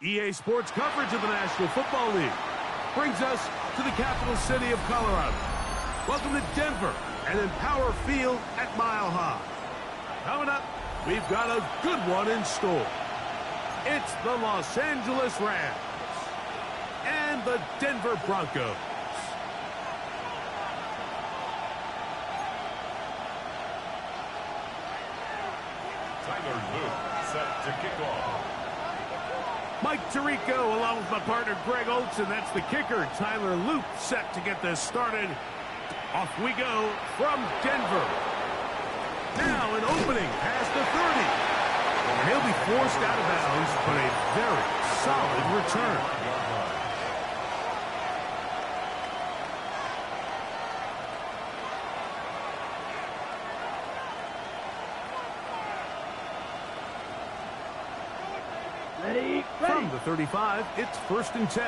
EA Sports coverage of the National Football League brings us to the capital city of Colorado. Welcome to Denver and Empower Field at Mile High. Coming up, we've got a good one in store. It's the Los Angeles Rams and the Denver Broncos. Tyler Luke set to kick off. Mike Tirico along with my partner Greg Olson. That's the kicker. Tyler Luke set to get this started. Off we go from Denver. Now an opening past the 30. And he'll be forced out of bounds, but a very solid return. From the 35, it's 1st and 10.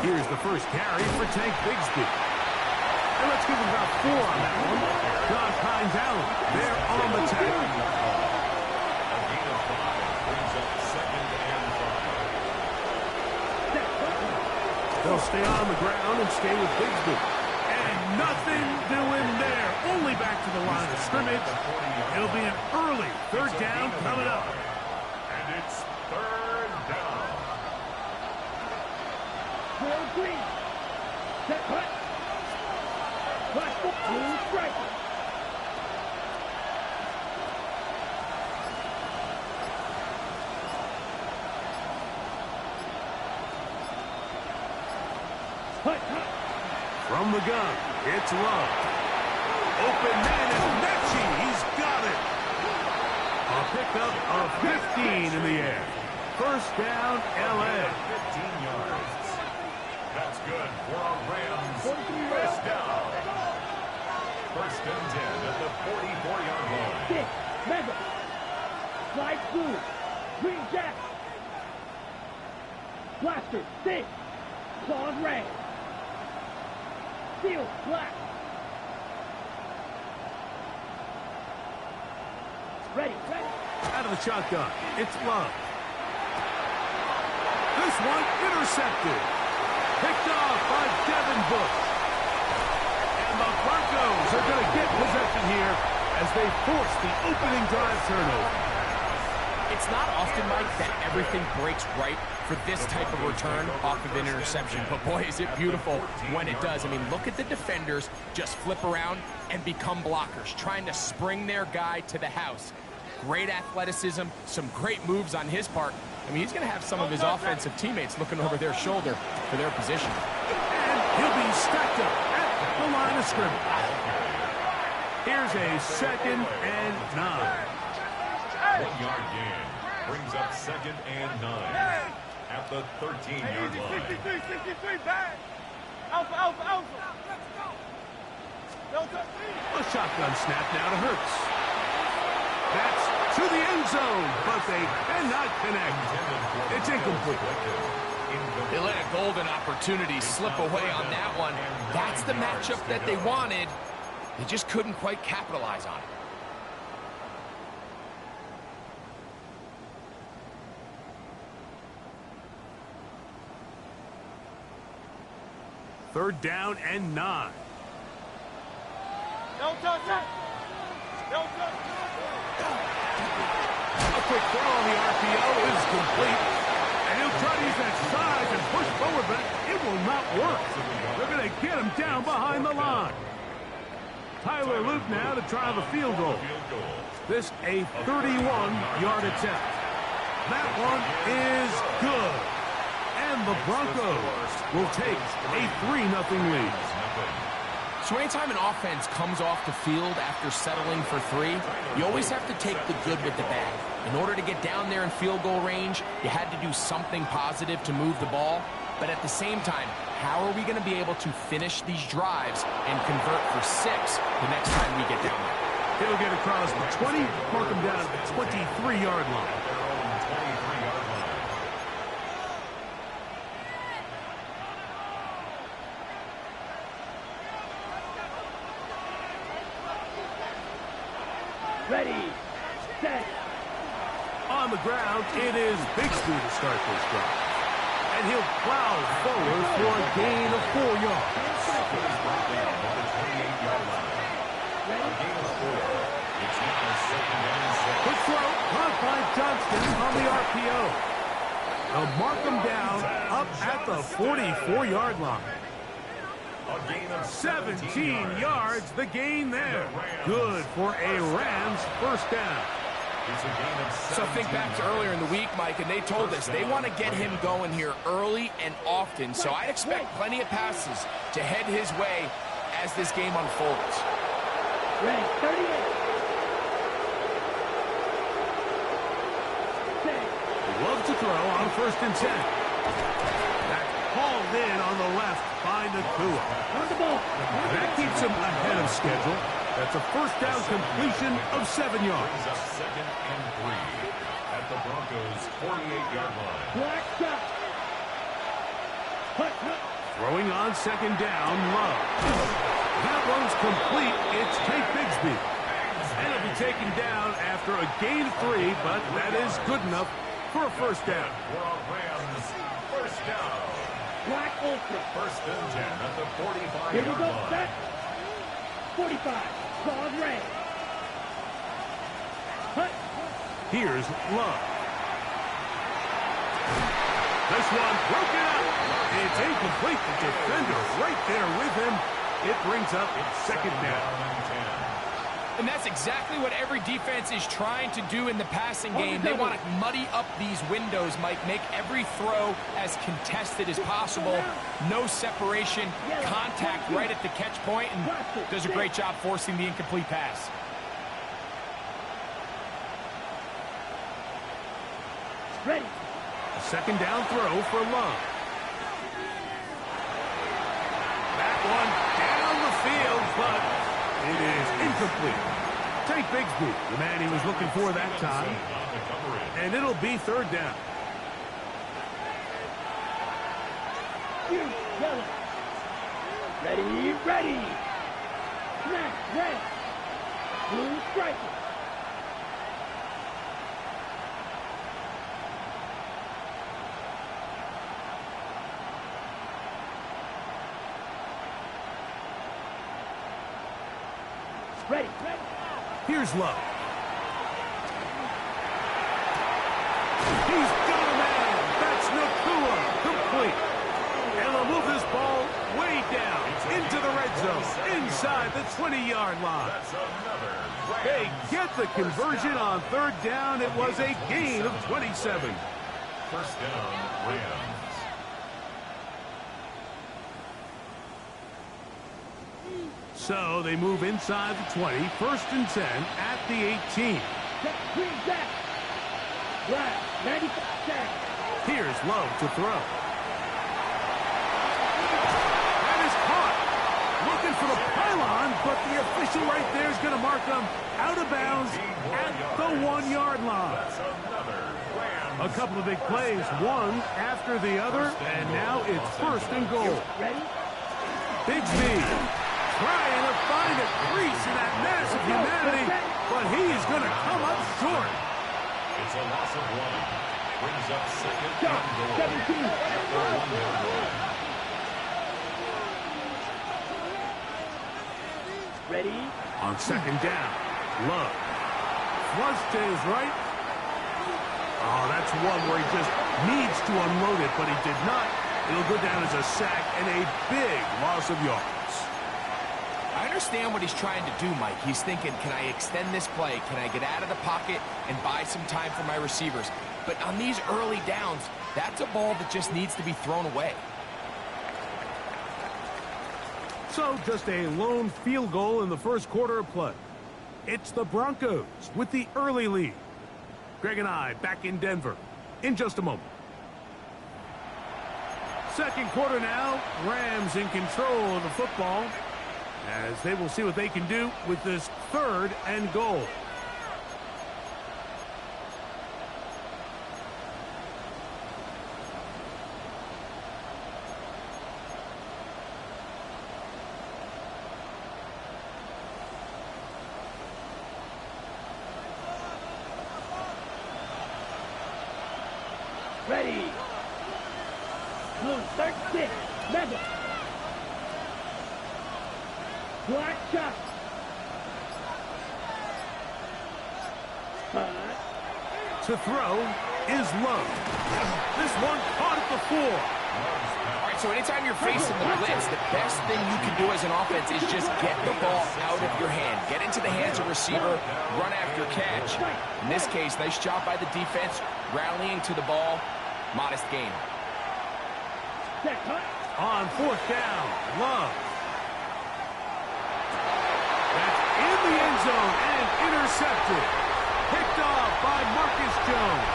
Here's the first carry for Tank Bigsby. And let's give him about 4 on that one. Josh Hines Allen, they're on the tackle. A gain of 5 brings up 2nd and 5. They'll stay on the ground and stay with Bigsby. And nothing doing there. Only back to the line of scrimmage. It'll be an early 3rd down coming up. And it's 3rd down. Green. Set hut. Watch the blue striker. Hut, hut. From the gun, it's Love. Open man is Mechie. He's got it. A pickup of 15 in the air. 1st down, L.A. 15 yards. That's good for our Rams. 1st down. 1st and 10 at the 44-yard line. 6, Mega. Slide blue. Green jack. Blaster, 6. Claws red. Steel, black. Ready. Out of the shotgun, it's Love. This one intercepted. Picked off by Devin Bush. And the Broncos are going to get possession here as they force the opening drive turnover. It's not often, Mike, that everything breaks right for this type of return off of an interception. But, boy, is it beautiful when it does. I mean, look at the defenders just flip around and become blockers, trying to spring their guy to the house. Great athleticism, some great moves on his part. I mean, he's going to have some of his offensive teammates looking over their shoulder for their position. And he'll be stacked up at the line of scrimmage. Here's a 2nd and 9. 1-yard gain brings up 2nd and 9 at the 13-yard line. 63, back. Alpha. Let's go. A shotgun snap now to Hurts. That's to the end zone, but they cannot connect. It's incomplete. They let a golden opportunity slip away on that one. That's the matchup that they wanted. They just couldn't quite capitalize on it. 3rd down and 9. Don't touch it. A quick throw on the RPO is complete. And he'll try to use that size and push forward, but it will not work. They're going to get him down behind the line. Tyler Luke now to try the field goal. This a 31-yard attempt. That one is good. And the Broncos will take a 3-0 lead. So anytime an offense comes off the field after settling for 3, you always have to take the good with the bad. In order to get down there in field goal range, you had to do something positive to move the ball. But at the same time, how are we going to be able to finish these drives and convert for 6 the next time we get down there? He'll get across the 20, mark him down at the 23-yard line. Ready, set, on the ground, it is Bixby to start this drive. And he'll plow forward for a gain of 4 yards. He's brought down at the 28-yard line. A gain of 4. It's now second and 6. Quick throw, caught by Johnston on the RPO. They'll mark him down up at the 44-yard line. A gain of 17 yards, the gain there. Good for a Rams first down. It's a gain of 17. So think back to earlier in the week, Mike, and they told us they want to get him going here early and often. So I expect plenty of passes to head his way as this game unfolds. Ready, 38. Love to throw on 1st and 10. That's hauled in on the left by Nakua. On the ball. That keeps him ahead of schedule. That's a first down completion of 7 yards. Brings up second and 3 at the Broncos' 48-yard line. Black shot. Hut, hut. Throwing on 2nd down, Love. That one's complete. It's Tate Bigsby. And he'll be taken down after a gain of 3, but that is good enough for a first down. For a Rams first down. Black ultra. First and 10 at the Here we 45-yard go. line. Set. 45. Claude Ray. Hut. Here's Love. This one broken up. It's incomplete. The defender right there with him. It brings up second down. And that's exactly what every defense is trying to do in the passing game. They want to muddy up these windows, Mike, make every throw as contested as possible. No separation, contact right at the catch point, and does a great job forcing the incomplete pass. Ready. A second down throw for Love. That one down the field, but it is incomplete. Tate Bigsby, the man he was looking for that time. And it'll be 3rd down. You, yellow. Ready, ready. Snap, red. Blue striker. Ready, ready. Here's Love. He's got a man. That's Nakua. Complete. And they'll move this ball way down into the red zone, inside the 20-yard line. That's another They get the conversion on 3rd down. It was a gain of 27. first down, Rams. So they move inside the 20, 1st and 10 at the 18. Green back. Black, 95 seconds. Here's Love to throw. That is caught. Looking for the pylon, but the official right there is going to mark them out of bounds at the 1-yard line. That's another Rams. A couple of big plays, one after the other, and now it's 1st and goal. Ready? Bigsby trying to find a crease in that mass of humanity, but he's going to come up short. It's a loss of 1. Brings up second Shot, and goal. 17. At the 1-yard line. Ready? On 2nd down, Love. Flush to his right. Oh, that's one where he just needs to unload it, but he did not. It'll go down as a sack and a big loss of yards. I understand what he's trying to do, Mike. He's thinking, can I extend this play? Can I get out of the pocket and buy some time for my receivers? But on these early downs, that's a ball that just needs to be thrown away. So just a lone field goal in the first quarter of play. It's the Broncos with the early lead. Greg and I back in Denver in just a moment. Second quarter now, Rams in control of the football as they will see what they can do with this 3rd and goal. Blue 36, Madden. Black shot. To throw is Love. This one caught at the 4. All right, so anytime you're facing the blitz, the best thing you can do as an offense is just get the ball out of your hand. Get into the hands of receiver, run after catch. In this case, nice job by the defense, rallying to the ball. Modest gain. On 4th down, Love. That's in the end zone and intercepted. Picked off by Marcus Jones.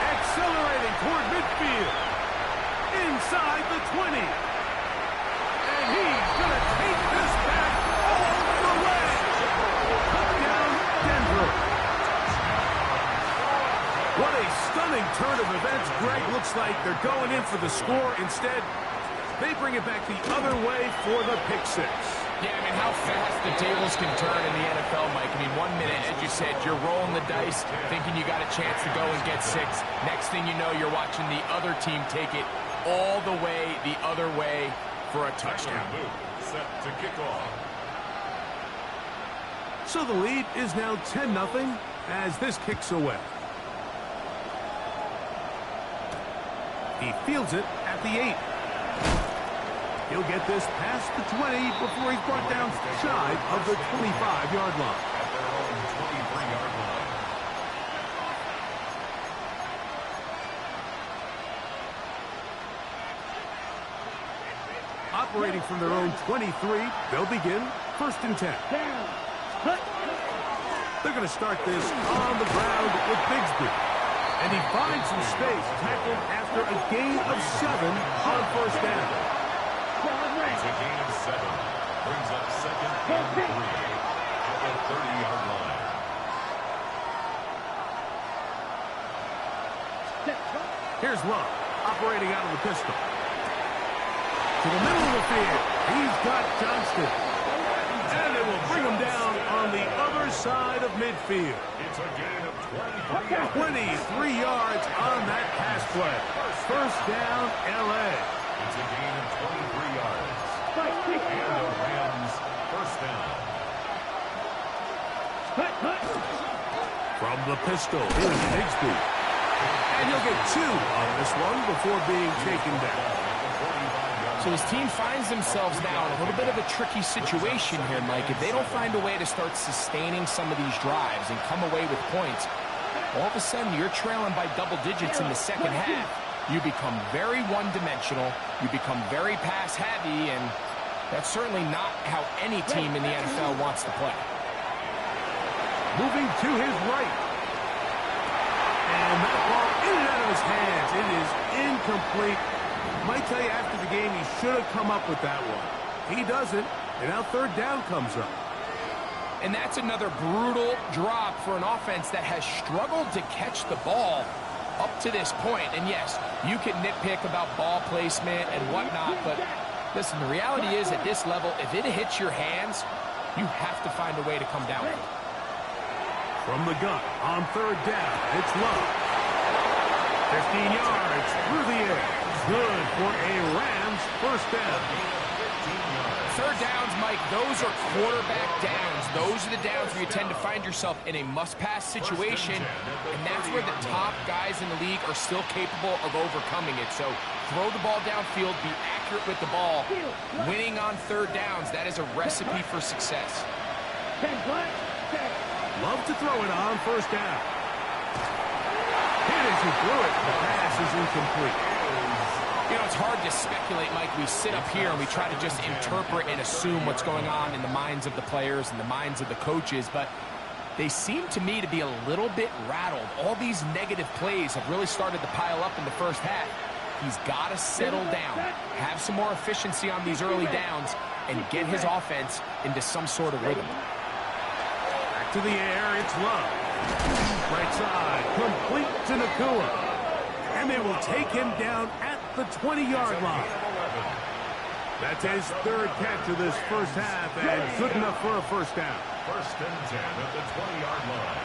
Accelerating toward midfield. Inside the 20. And he's going to take this back all the way. Touchdown, Denver. What a stunning turn of events. Greg, looks like they're going in for the score. Instead, they bring it back the other way for the pick 6. Yeah, I mean, how fast the tables can turn in the NFL, Mike. I mean, 1 minute, as you said, you're rolling the dice, thinking you got a chance to go and get 6. Next thing you know, you're watching the other team take it all the way the other way for a touchdown. Set to kick off. So the lead is now 10-0 as this kicks away. He fields it at the 8. He'll get this past the 20 before he's brought down shy of the 25-yard line. At their own 23-yard line. Operating from their own 23, they'll begin 1st and 10. They're going to start this on the ground with Bigsby. And he finds some space, tackled after a gain of 7 on 1st down. It's a gain of 7. Brings up 2nd and 3 at the 30-yard line. Here's Love, operating out of the pistol. To the middle of the field, he's got Johnston. And they will bring him down on the other side of midfield. It's a gain of 23 yards on that pass play. 1st down, L.A. It's a gain of 23 yards. And the Rams 1st down. From the pistol, here's Bigsby. And he'll get 2 on this one before being taken down. So his team finds themselves now in a little bit of a tricky situation here, Mike. If they don't find a way to start sustaining some of these drives and come away with points, all of a sudden you're trailing by double digits in the second half. You become very one-dimensional, you become very pass-heavy, and that's certainly not how any team in the NFL wants to play. Moving to his right. And that ball in and out of his hands. It is incomplete. Might tell you after the game he should have come up with that one. He doesn't, and now 3rd down comes up. And that's another brutal drop for an offense that has struggled to catch the ball up to this point. And yes, you can nitpick about ball placement and whatnot, but listen, the reality is at this level, if it hits your hands, you have to find a way to come down with it. From the gun on 3rd down, it's Love. 15 yards through the air. Good for a Rams 1st down. 3rd downs, Mike, those are quarterback downs. Those are the downs where you tend to find yourself in a must-pass situation, and that's where the top guys in the league are still capable of overcoming it. So throw the ball downfield, be accurate with the ball. Winning on 3rd downs, that is a recipe for success. Love to throw it on 1st down. Hit as he threw it. The pass is incomplete. You know, it's hard to speculate, Mike. We sit up here and we try to just interpret and assume what's going on in the minds of the players and the minds of the coaches, but they seem to me to be a little bit rattled. All these negative plays have really started to pile up in the 1st half. He's got to settle down, have some more efficiency on these early downs, and get his offense into some sort of rhythm. Back to the air, it's Love. Right side, complete to Nakua. And they will take him down at the 20-yard line. That's his 3rd catch of this 1st half, and good enough for a 1st down. 1st and 10 at the 20-yard line.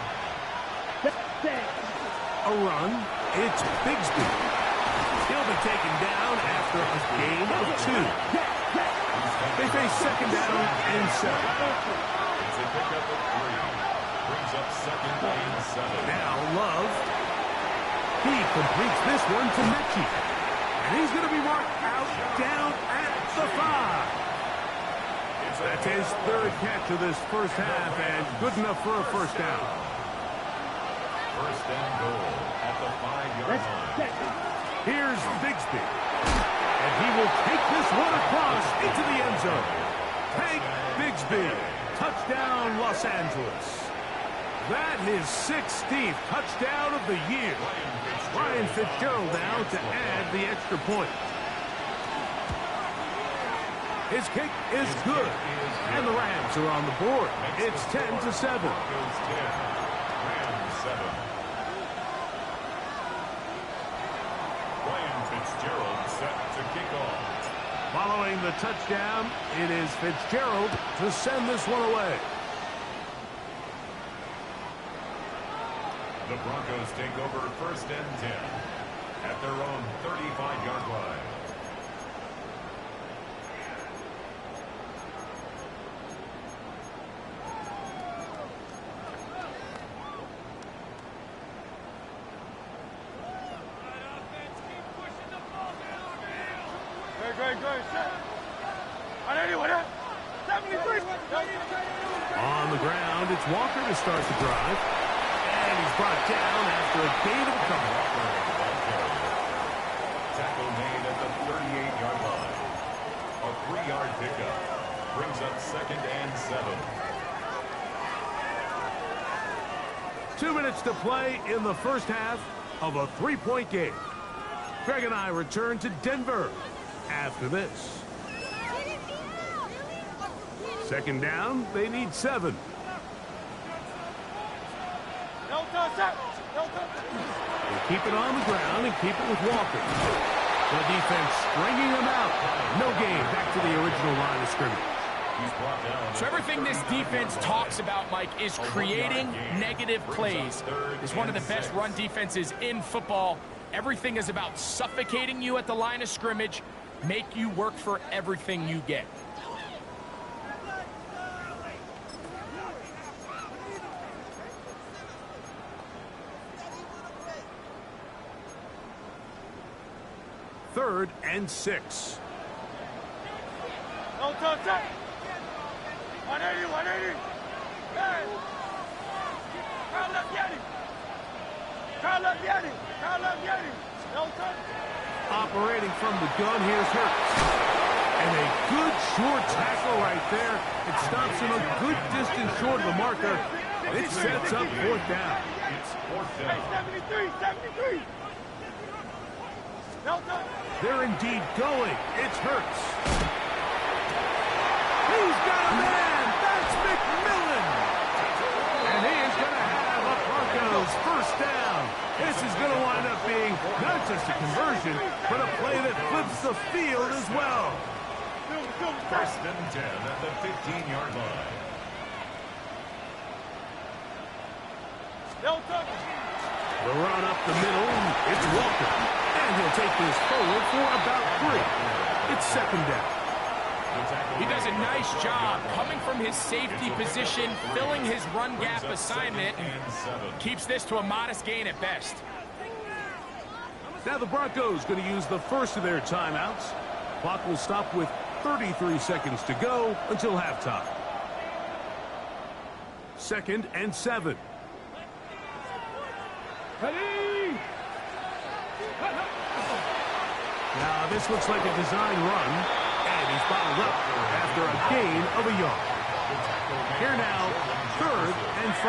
A run. it's Bigsby. He'll be taken down after a gain of 2. They face second down and 7. It's a pickup of 3. Brings up second and 7. Now Love. He completes this one to Mechie. And he's going to be marked out down at the 5. That's his third catch of this first half, and good enough for a first down. First and goal at the 5-yard line. Here's Bigsby. And he will take this one across into the end zone. Hank Bigsby. Touchdown, Los Angeles. That his 16th touchdown of the year. Ryan Fitzgerald now to add the extra point. His kick is good. And the Rams are on the board. It's 10-7. Rams 7. Ryan Fitzgerald set to kick off. Following the touchdown, it is Fitzgerald to send this one away. The Broncos take over first and 10 at their own 35-yard line. On the ground, it's Walker to start the drive. And he's brought down after a gain of a couple. Tackle made at the 38-yard line. A 3-yard pickup. Brings up second and 7. 2 minutes to play in the first half of a 3-point game. Greg and I return to Denver after this. Second down, they need 7. They keep it on the ground and keep it with Walker. The defense stringing them out. No gain back to the original line of scrimmage. So everything this defense talks about, Mike, is creating negative plays. It's one of the best run defenses in football. Everything is about suffocating you at the line of scrimmage, make you work for everything you get. Third and 6. 180. Operating from the gun, here's Hurts. And a good short tackle right there. It stops him a good distance short of the marker. It sets up fourth down. It's fourth down. 73. They're indeed going. It's Hurts. He's got a man. That's McMillan. And he is going to have a Broncos first down. This is going to wind up being not just a conversion, but a play that flips the field as well. First and 10 at the 15-yard line. The run up the middle. It's Walker. And he'll take this forward for about 3. It's second down. He does a nice job coming from his safety position, filling his run gap assignment, and keeps this to a modest gain at best. Now the Broncos going to use the first of their timeouts. Clock will stop with 33 seconds to go until halftime. Second and 7. Now this looks like a design run, and he's bottled up after a gain of a yard. Here now, third and 5.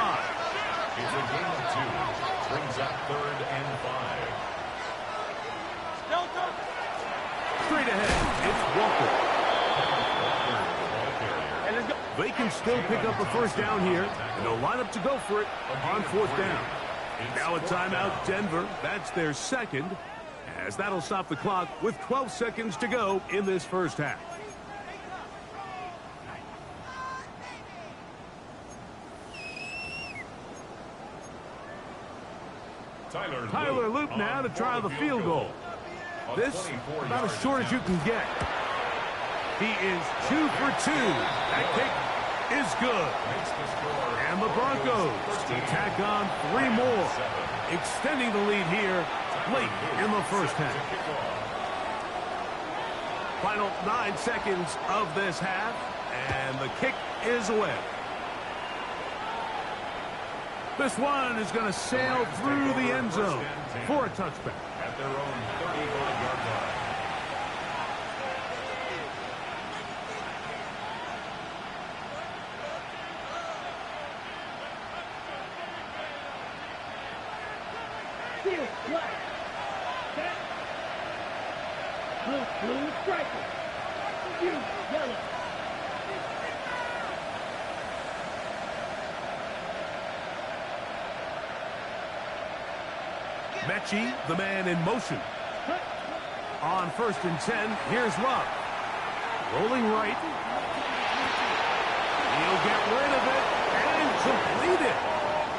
It's a gain of 2. Brings up third and 5. Straight ahead, it's Walker. They can still pick up a first down here, and they'll line up to go for it on fourth down. Now a timeout, Denver. That's their second, as that'll stop the clock with 12 seconds to go in this first half. Tyler Loop now to try the field goal. This about as short as you can get. He is 2 for 2. That kick is good. And the Broncos to tack on 3 more, extending the lead here late in the first half. Final 9 seconds of this half, and the kick is away. This one is going to sail through the end zone for a touchback. At their own 35-yard line. Field flag. Set. Blue striker. You yellow. Mechie, the man in motion. On 1st and 10, here's Love. Rolling right. He'll get rid of it and complete it.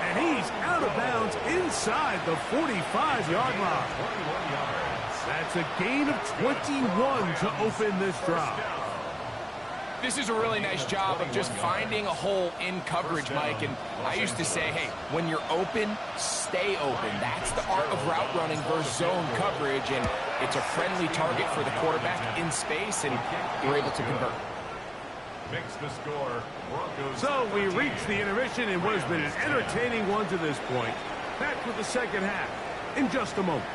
And he's out of bounds inside the 45-yard line. That's a gain of 21 to open this drive. This is a really nice job of just finding a hole in coverage, Mike. And I used to say, hey, when you're open, stay open. That's the art of route running versus zone coverage. And it's a friendly target for the quarterback in space, and we're able to convert. Makes the score. Broncos. So we reach the intermission in what has been an entertaining one to this point. Back with the second half in just a moment.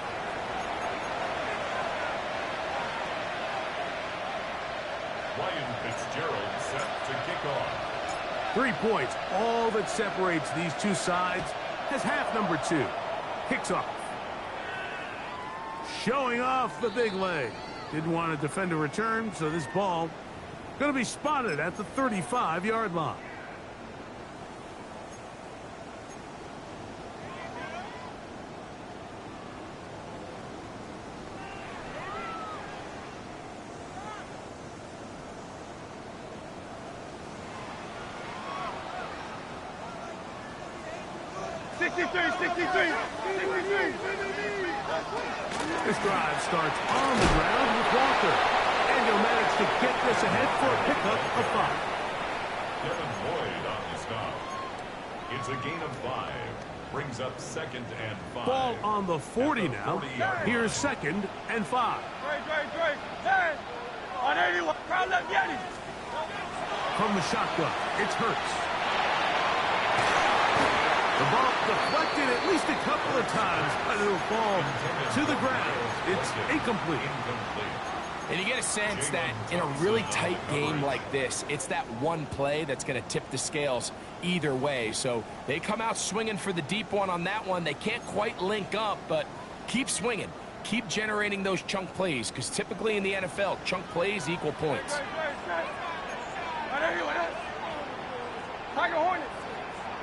Ryan Fitzgerald set to kick off. 3 points, all that separates these two sides, as half number 2 kicks off. Showing off the big leg. Didn't want to defend a return, so this ball going to be spotted at the 35-yard line. This drive starts on the ground with Walker. And he'll manage to get this ahead for a pickup of 5. Devin Lloyd on the stop. It's a gain of 5. Brings up 2nd and 5. Ball on the 40 now. Here's 2nd and 5. On 81. Crowd left Yeti. From the shotgun, it's Hurts. The ball deflected at least a couple of times, but it'll fall to the ground. It's incomplete. And you get a sense that in a really tight game like this, it's that one play that's going to tip the scales either way. So they come out swinging for the deep one on that one. They can't quite link up, but keep swinging. Keep generating those chunk plays, because typically in the NFL, chunk plays equal points. Tiger Hornets.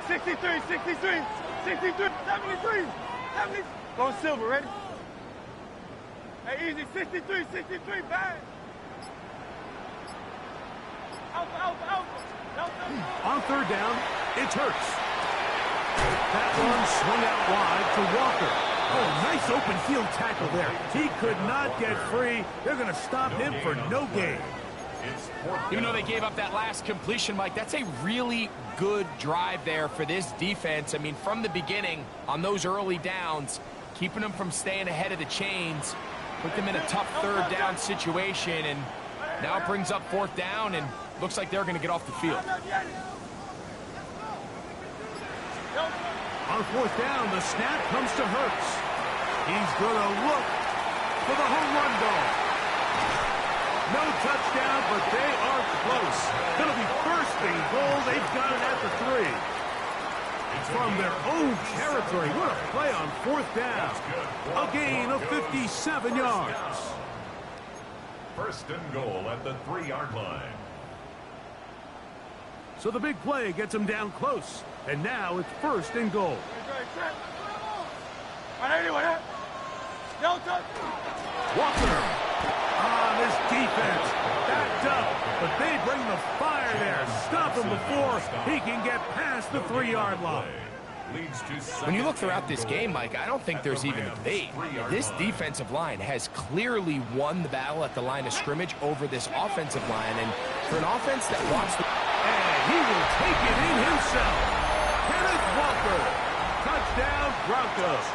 63, 63, 63, 73, 70. Go silver, ready? Hey, easy, 63, 63, bang. Alpha. On 3rd down, it's Hurts. That one swung out wide to Walker. Oh, nice open field tackle there. He could not get free. They're going to stop him for no gain. Even though they gave up that last completion, Mike, that's a really good drive there for this defense. I mean, from the beginning, on those early downs, keeping them from staying ahead of the chains, put them in a tough 3rd down situation, and now it brings up 4th down, and looks like they're going to get off the field. On 4th down, the snap comes to Hurts. He's going to look for the home run ball. No touchdown, but they are close. Going to be 1st and goal. They've got it at the 3. From their own territory. What a play on 4th down. A gain of 57 yards. 1st and goal at the 3-yard line. So the big play gets them down close. And now it's 1st and goal. Walker. This defense backed up, but they bring the fire there. Stop him before he can get past the 3-yard line. leads to second. When you look throughout this game, Mike, I don't think there's even a debate. This defensive line has clearly won the battle at the line of scrimmage over this offensive line. And for an offense that wants to... And he will take it in himself. Kenneth Walker. Touchdown, Broncos.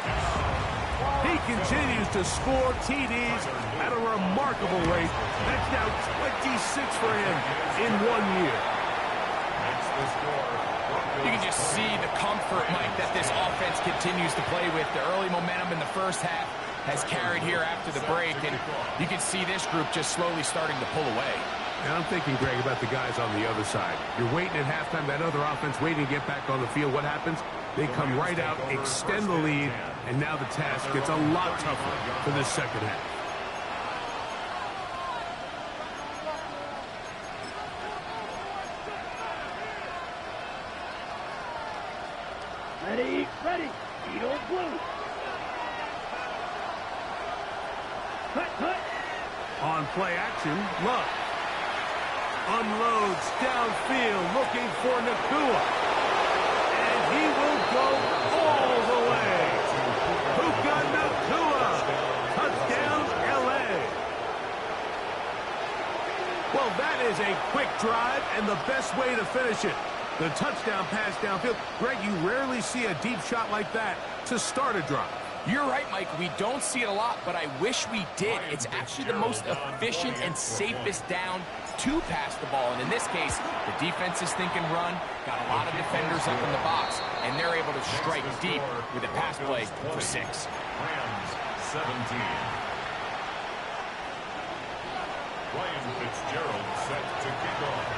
He continues to score TDs at a remarkable rate. That's now 26 for him in 1 year. You can just see the comfort, Mike, that this offense continues to play with. The early momentum in the first half has carried here after the break, and you can see this group just slowly starting to pull away. And I'm thinking, Greg, about the guys on the other side. You're waiting at halftime, that other offense waiting to get back on the field. What happens? They come right out, extend the lead, and now the task gets a lot tougher for this second half. Ready, ready. Eagle blue. Cut. On play action, Love. Unloads downfield, looking for Nakua. And he will go all the way. Puka Nakua. Touchdown, L.A. Well, that is a quick drive and the best way to finish it. The touchdown pass downfield. Greg, you rarely see a deep shot like that to start a drive. You're right, Mike. We don't see it a lot, but I wish we did. It's actually the most efficient and safest down to pass the ball. And in this case, the defense is thinking run, got a lot of defenders up in the box, and they're able to strike deep with a pass play for 6. Rams 17. Ryan Fitzgerald set to kick off.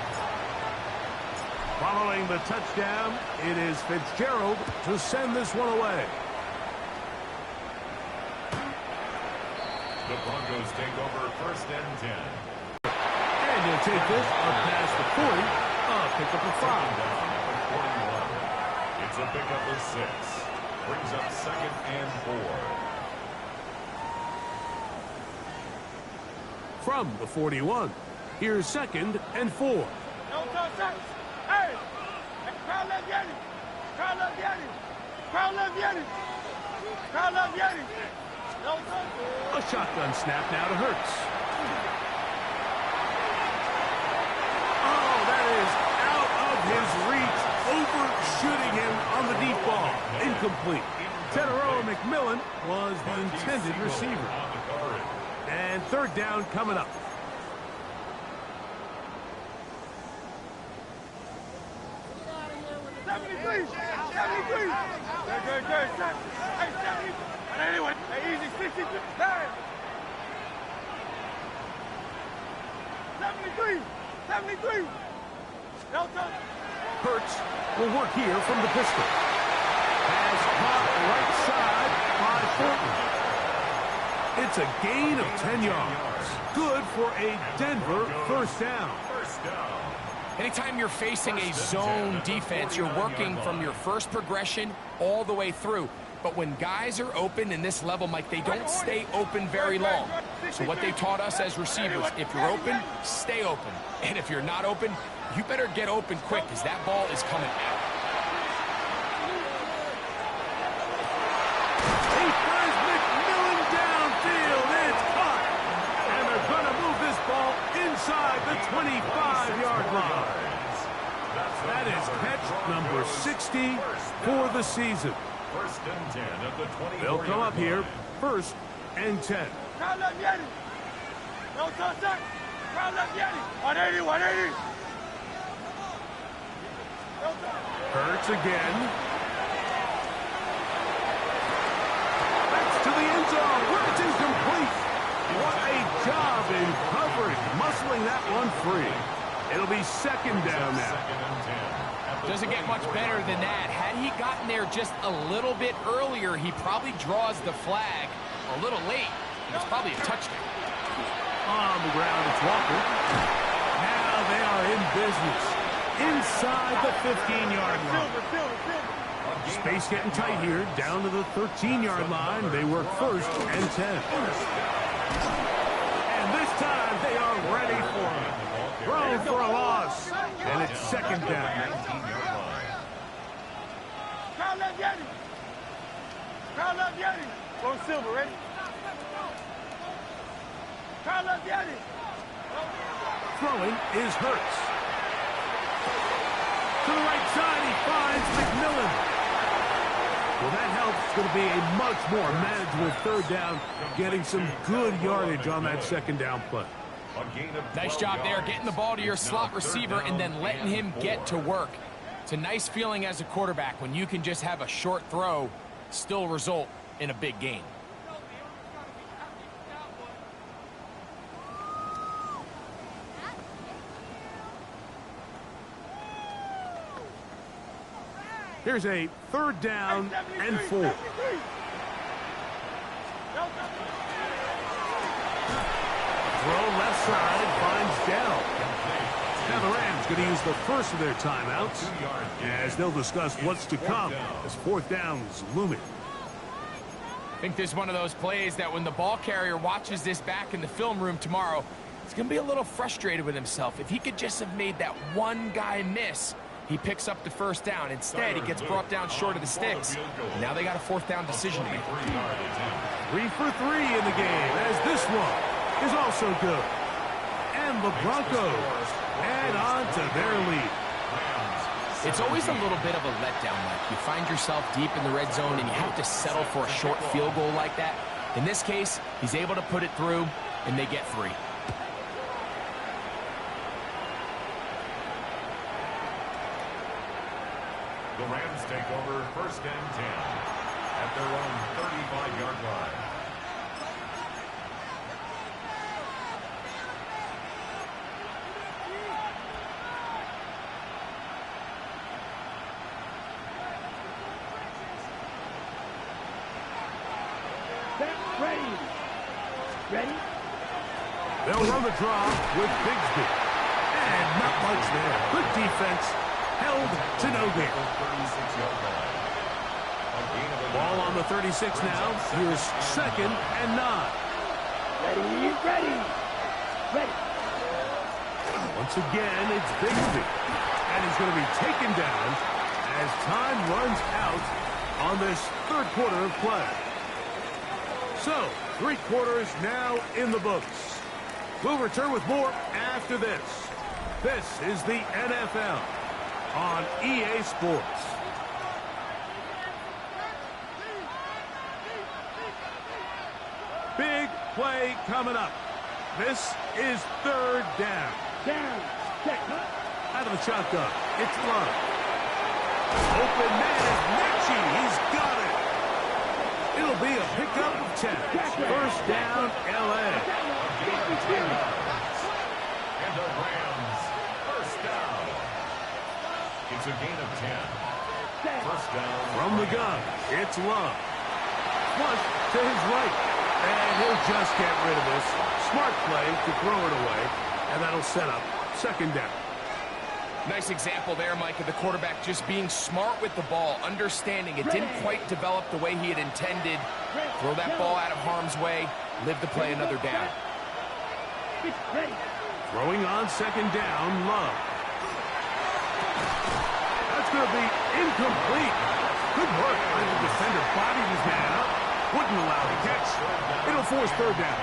Following the touchdown, it is Fitzgerald to send this one away. The Broncos take over 1st and 10. And you'll take this up past the 40, pick up a 5. Down at the 41. It's a pickup of 6. Brings up 2nd and 4. From the 41, here's 2nd and 4. No touch. Hey! Crowd love Yeti! Crowd love Yeti! Crowd love Yeti! Crowd love Yeti! No touch. A shotgun snap now to Hurts. Oh, that is out of his reach, overshooting him on the deep ball. Incomplete. Teteroa McMillan was the intended receiver. And 3rd down coming up. Good. Hey, 70. And anyway, hey, easy, 60. Hey. 73. No touch. Hurts will work here from the pistol. Pass caught right side by Thornton. It's a gain of 10 yards. Good for a Denver 1st down. Anytime you're facing a zone defense, you're working from your first progression all the way through. But when guys are open in this level, Mike, they don't stay open very long. So what they taught us as receivers, if you're open, stay open. And if you're not open, you better get open quick because that ball is coming out. He finds McMillan downfield. It's caught. And they're going to move this ball inside the 25-yard line. That is catch number 60 for the season. 1st and 10 at the 20. They'll come up here 1st and 10. Crowd love Yeti! No touch. Crowd love Yeti! 180. No touch. Hurts again. That's to the end zone. Where it's incomplete. What a job in coverage, muscling that one free. It'll be 2nd down now. 2nd and 10. Doesn't get much better than that. Had he gotten there just a little bit earlier, he probably draws the flag a little late. It's probably a touchdown. On the ground, it's Walker. Now they are in business. Inside the 15-yard line. Space getting tight here. Down to the 13-yard line. They work 1st and 10. And this time they are ready for him. Thrown for a loss. And it's 2nd down. Carla Vieri. Carla Vieri. Go Silver, ready? Carla Vieri. Throwing is Hurts. To the right side, he finds McMillan. Well, that helps. It's going to be a much more manageable third down, getting some good yardage on that second down play. Nice job there, getting the ball to your slot receiver and then letting him get to work. It's a nice feeling as a quarterback when you can just have a short throw still result in a big game. Here's a third down and 4. Throw left side, finds Dell. Now the Rams going to use the first of their timeouts as they'll discuss what's to come as fourth down's looming. I think this is one of those plays that when the ball carrier watches this back in the film room tomorrow, he's going to be a little frustrated with himself. If he could just have made that one guy miss, he picks up the first down. Instead, he gets brought down short of the sticks. Now they got a fourth down decision to make. 3 for 3 in the game as this one is also good. And the Broncos add on to their lead. It's always a little bit of a letdown, Mike. You find yourself deep in the red zone and you have to settle for a short field goal like that. In this case, he's able to put it through and they get 3. The Rams take over first and 10 at their own 35-yard line. Ready. Ready? They'll run the draw with Bigsby. And not much there. Good defense. Held to no gain. Ball on the 36 now. Here's second and 9. Ready. Ready. Ready. Once again, it's Bigsby. And he's going to be taken down as time runs out on this third quarter of play. So, 3 quarters now in the books. We'll return with more after this. This is the NFL on EA Sports. Big play coming up. This is third down. Down. Check. Out of the shotgun, it's Love. Open man is Mechie. He's got it. It'll be a pickup of 10. First down, L.A. And the Rams, first down. It's a gain of 10. First down. From the gun, it's Love. Flush to his right. And he'll just get rid of this. Smart play to throw it away. And that'll set up second down. Nice example there, Mike, of the quarterback just being smart with the ball, understanding it didn't quite develop the way he had intended. Throw that ball out of harm's way, live to play another down. Throwing on second down, Love. That's going to be incomplete. Good work by the defender. Bodied his man up. Wouldn't allow the catch. It'll force third down.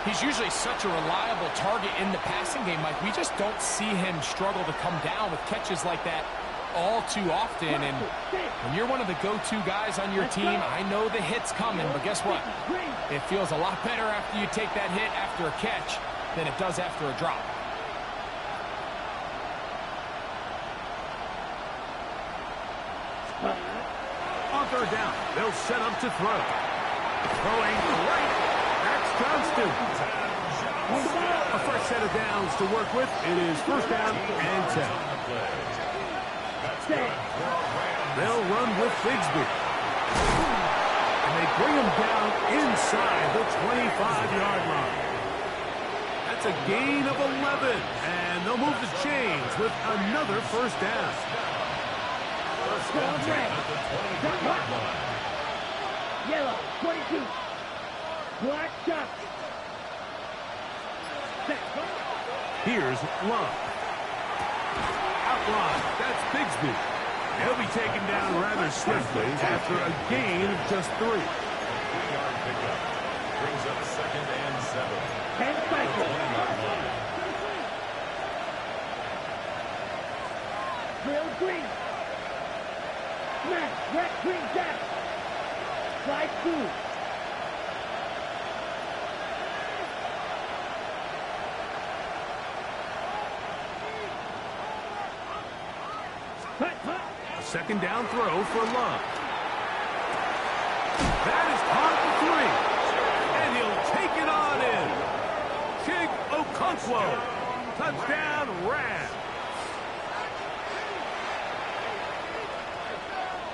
He's usually such a reliable target in the passing game, Mike. We just don't see him struggle to come down with catches like that all too often. And when you're one of the go-to guys on your team, I know the hit's coming, but guess what? It feels a lot better after you take that hit after a catch than it does after a drop. On third down, they'll set up to throw. Throwing right. That's Johnston. A fresh set of downs to work with. It is first down and 10. They'll run with Bigsby. And they bring him down inside the 25-yard line. That's a gain of 11. And they'll move the chains with another first down. First and 10 at the 20-yard line. Yellow, 22. Black shot. Here's Love. Outline. That's Bigsby. He'll be taken down rather swiftly after a gain of just 3. 3-yard pickup. Brings up 2nd and 7. 10 seconds. 20-yard line. Drill green. Smash. Red green down. Slide 2. A 2nd down throw for Love. That is caught for 3. And he'll take it on in. Chig Okonkwo. Touchdown, Rams.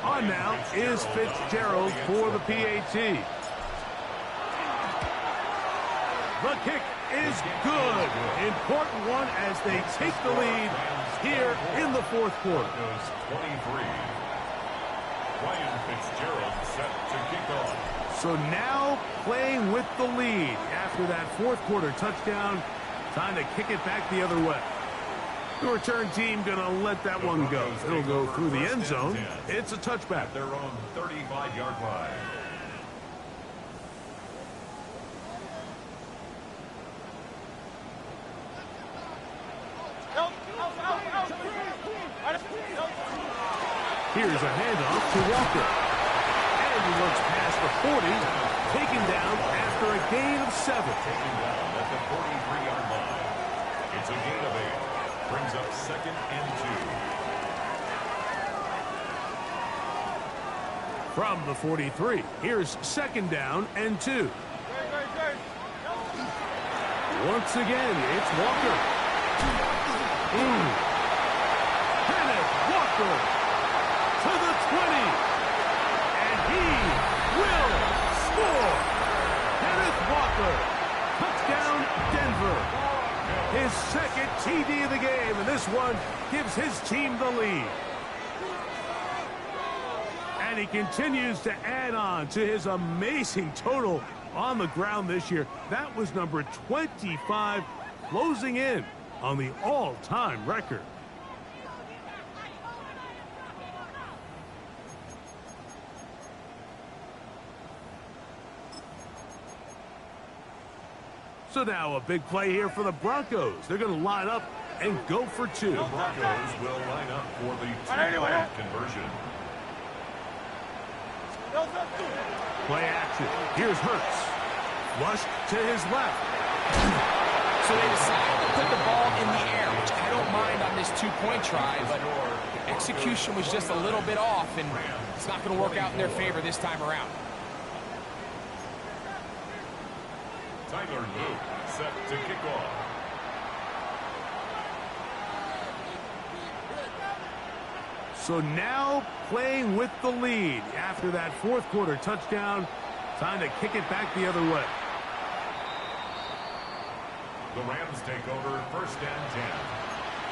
On now is Fitzgerald for the PAT. The kick is good. Important one as they take the lead here in the 4th quarter. Goes 23. Ryan Fitzgerald set to kick off. So now playing with the lead after that 4th quarter touchdown. Time to kick it back the other way. The return team going to let that one go. It'll go through the end zone. It's a touchback. At their own 35-yard line. Here's a handoff to Walker. And he looks past the 40, taken down after a gain of 7. Taken down at the 43-yard line. It's a gain of 8. Brings up 2nd and 2. From the 43, here's 2nd down and 2. Once again, it's Walker. Kenneth Walker to the 20. And he will score. Kenneth Walker. Touchdown, Denver. His 2nd TD of the game, and this one gives his team the lead. And he continues to add on to his amazing total on the ground this year. That was number 25, closing in on the all-time record. So now a big play here for the Broncos. They're going to line up and go for 2. The Broncos will line up for the 2-point conversion. Play action. Here's Hurts. Flush to his left. So they decided to put the ball in the air, which I don't mind on this 2-point try, but the execution was just a little bit off, and it's not going to work out in their favor this time around. Tyler Luke set to kick off. So now playing with the lead after that 4th quarter touchdown. Time to kick it back the other way. The Rams take over 1st and 10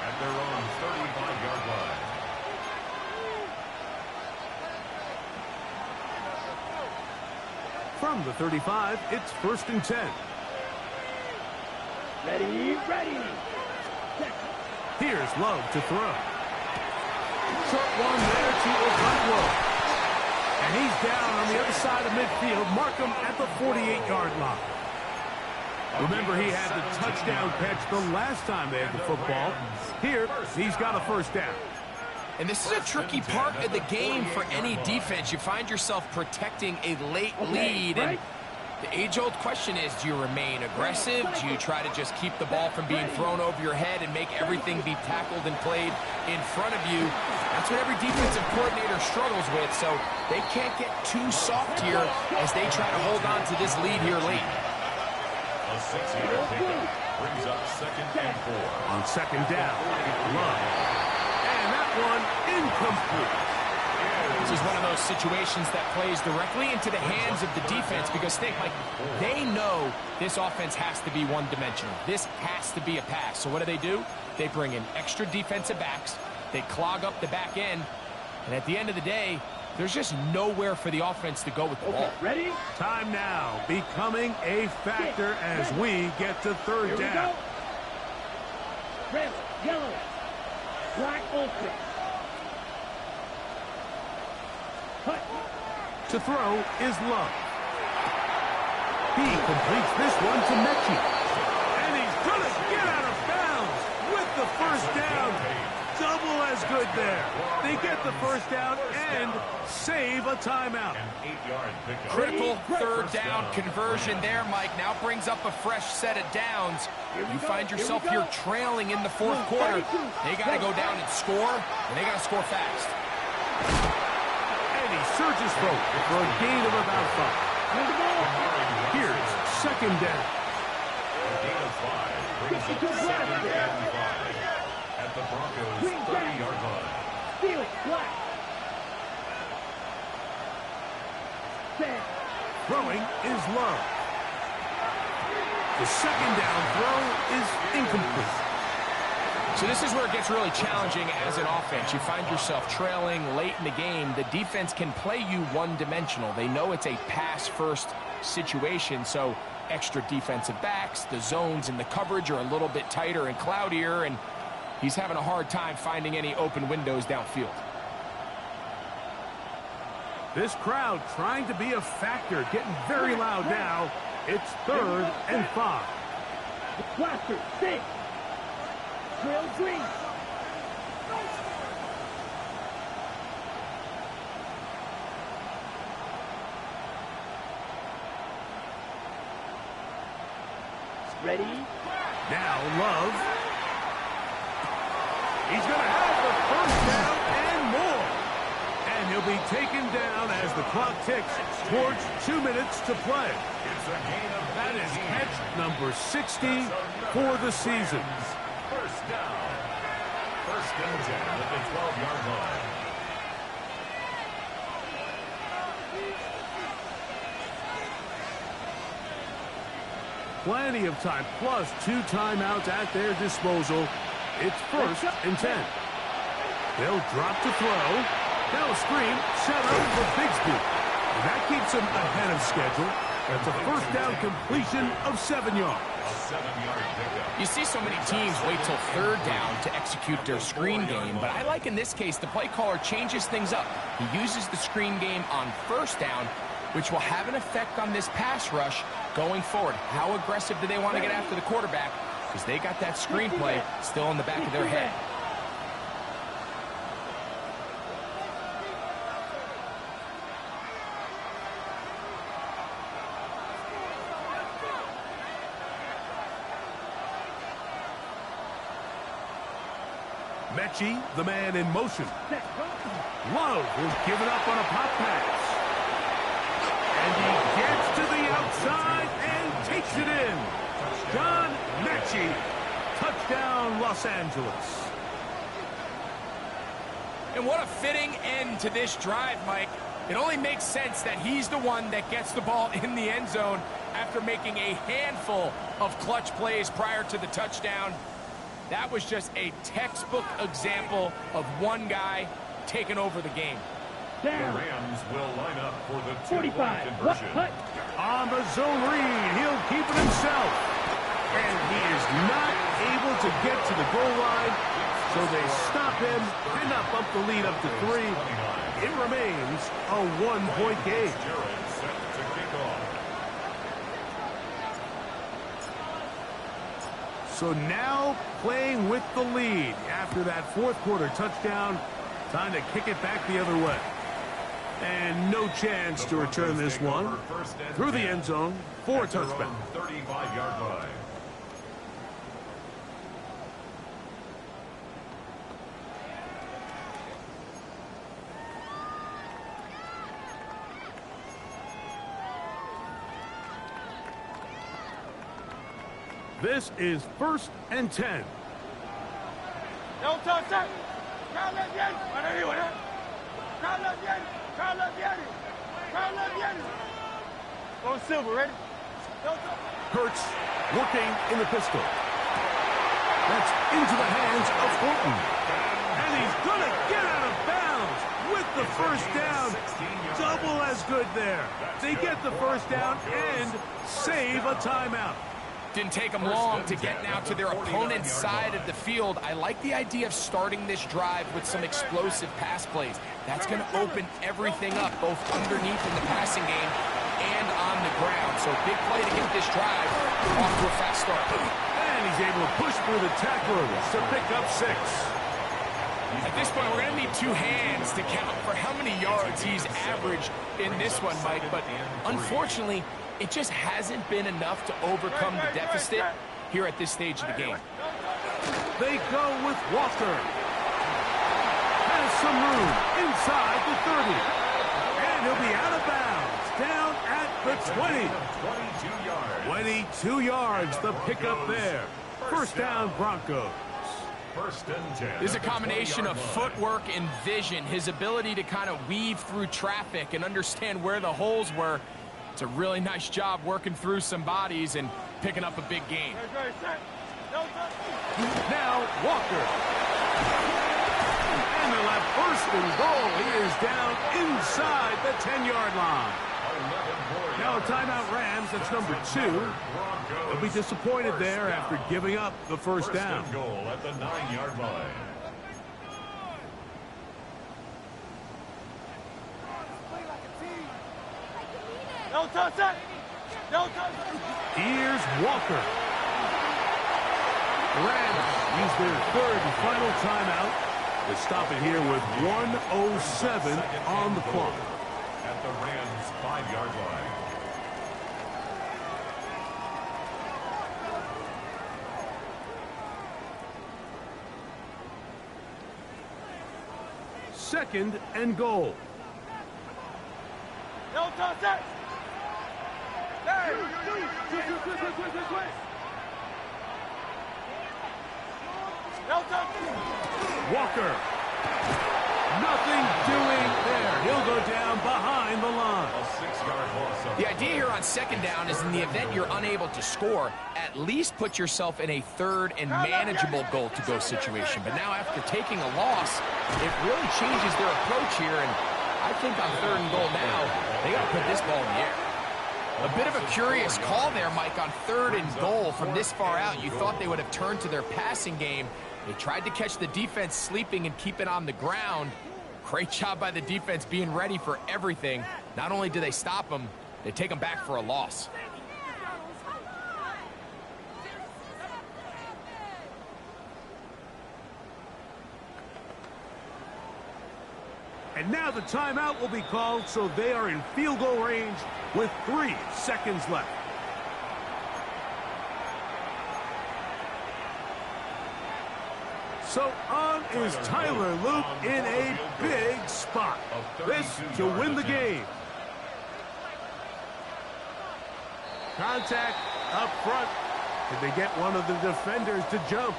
at their own 35-yard line. From the 35, it's 1st and 10. Ready. Here's Love to throw. Short one there to Okonkwo. And he's down on the other side of midfield. Mark him at the 48-yard line. Remember, he had the touchdown catch the last time they had the football. Here, he's got a 1st down. And this is a tricky part of the game for any defense. You find yourself protecting a late lead, and the age-old question is, do you remain aggressive? Do you try to just keep the ball from being thrown over your head and make everything be tackled and played in front of you? That's what every defensive coordinator struggles with, so they can't get too soft here as they try to hold on to this lead here late. A 6-yard pickup brings up 2nd and 4. On 2nd down, Love. And that one incomplete. This is one of those situations that plays directly into the hands of the defense because they know this offense has to be one-dimensional. This has to be a pass. So what do? They bring in extra defensive backs. They clog up the back end. And at the end of the day, there's just nowhere for the offense to go with the ball. Ready? Time now becoming a factor as we get to 3rd down. Red, yellow, black, open. To throw is Love. He completes this one to Mechie. And he's going to get out of bounds with the first down. Double as good there. They get the first down and save a timeout. Critical third down conversion there, Mike. Now brings up a fresh set of downs. You find yourself here trailing in the fourth quarter. They got to go down and score, and they got to score fast. And he surges forward for a gain of about 5. Here's second down. A gain of 5 brings up second and 5 at the Broncos' 30-yard line. Steal it, black. Throwing is Love. The second down throw is incomplete. So this is where it gets really challenging as an offense. You find yourself trailing late in the game. The defense can play you one-dimensional. They know it's a pass-first situation, so extra defensive backs, the zones and the coverage are a little bit tighter and cloudier, and he's having a hard time finding any open windows downfield. This crowd trying to be a factor, getting very loud now. It's third and 5. Blaster, 6. Trail green. Ready? Now Love. He's going to have the first down and more. And he'll be taken down as the clock ticks towards 2 minutes to play. That is catch number 60 for the season. First down. First and 10 at the 12-yard line. Plenty of time, plus 2 timeouts at their disposal. It's first and 10. They'll drop to throw. Now a screen set up for Bigsby. And that keeps him ahead of schedule. That's a first down completion of 7 yards. A 7-yard pickup. You see so many teams wait till third down to execute their screen game, but I like in this case the play caller changes things up. He uses the screen game on first down, which will have an effect on this pass rush going forward. How aggressive do they want to get after the quarterback? Because they got that screenplay still in the back of their head. Mechie, the man in motion. Love was given up on a pop pass. And he gets to the outside and takes it in. John Mechie, touchdown Los Angeles. And what a fitting end to this drive, Mike. It only makes sense that he's the one that gets the ball in the end zone after making a handful of clutch plays prior to the touchdown. That was just a textbook example of one guy taking over the game. The Rams will line up for the 2-point conversion. On the zone read, he'll keep it himself. And he is not able to get to the goal line, so they stop him and not bump the lead up to 3. It remains a 1-point game. Set to kick off. So now playing with the lead after that fourth quarter touchdown. Time to kick it back the other way. And no chance to return this one through the end zone for a touchback. 35-yard line. This is first and 10. No touch that. Carlos Vieri. Carlos Vieri. Carlos Vieri. Carlos Vieri. Go Silver, ready? No touch. Hurts working in the pistol. That's into the hands of Horton. And he's going to get out of bounds with the first down. Double as good there. They get the first down and save a timeout. Didn't take them long to get now to their opponent's side of the field. I like the idea of starting this drive with some explosive pass plays. That's going to open everything up, both underneath in the passing game and on the ground. So big play to get this drive off to a fast start. And he's able to push through the tacklers to pick up 6. At this point, we're going to need 2 hands to count for how many yards he's averaged in this one, Mike. But unfortunately, it just hasn't been enough to overcome the deficit here at this stage of the game. They go with Walker. Has some room inside the 30. And he'll be out of bounds. Down at the 20. 22 yards, the pickup there. First down, Broncos. First and 10. There's a combination of footwork and vision, his ability to kind of weave through traffic and understand where the holes were. It's a really nice job working through some bodies and picking up a big gain. Now Walker. And they'll have first and goal. He is down inside the 10-yard line. Now a timeout Rams, that's number 2. They'll be disappointed there after giving up the first down. First and goal at the 9-yard line. Don't touch that! Don't touch that! Here's Walker. Rams use their 3rd and final timeout to stop it here with 1:07 on the clock. At the Rams' 5-yard line. Second and goal. Don't touch that! Hey! Don't touch it! Walker. Nothing doing there. He'll go down behind the line. A 6-yard loss. The idea here on second down is in the event you're unable to score, at least put yourself in a 3rd and manageable goal-to-go situation. But now after taking a loss, it really changes their approach here. And I think on 3rd and goal now, they got to put this ball in the air. A bit of a curious call there, Mike, on 3rd and goal from this far out. You thought they would have turned to their passing game. They tried to catch the defense sleeping and keep it on the ground. Great job by the defense being ready for everything. Not only do they stop them, they take them back for a loss. And now the timeout will be called, so they are in field goal range with 3 seconds left. So on is Tyler Loop in a big spot. This to win the game. Contact up front. Did they get one of the defenders to jump?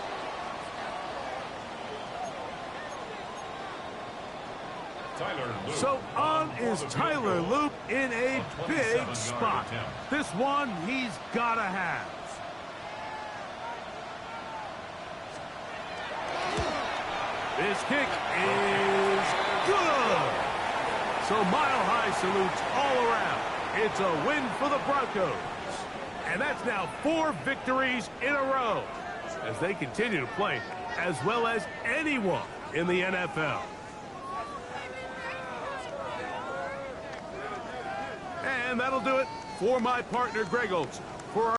So on is Tyler Loop in a big spot. This one he's got to have. This kick is good. So mile-high salutes all around. It's a win for the Broncos. And that's now 4 victories in a row as they continue to play as well as anyone in the NFL. And that'll do it for my partner, Greg Olson.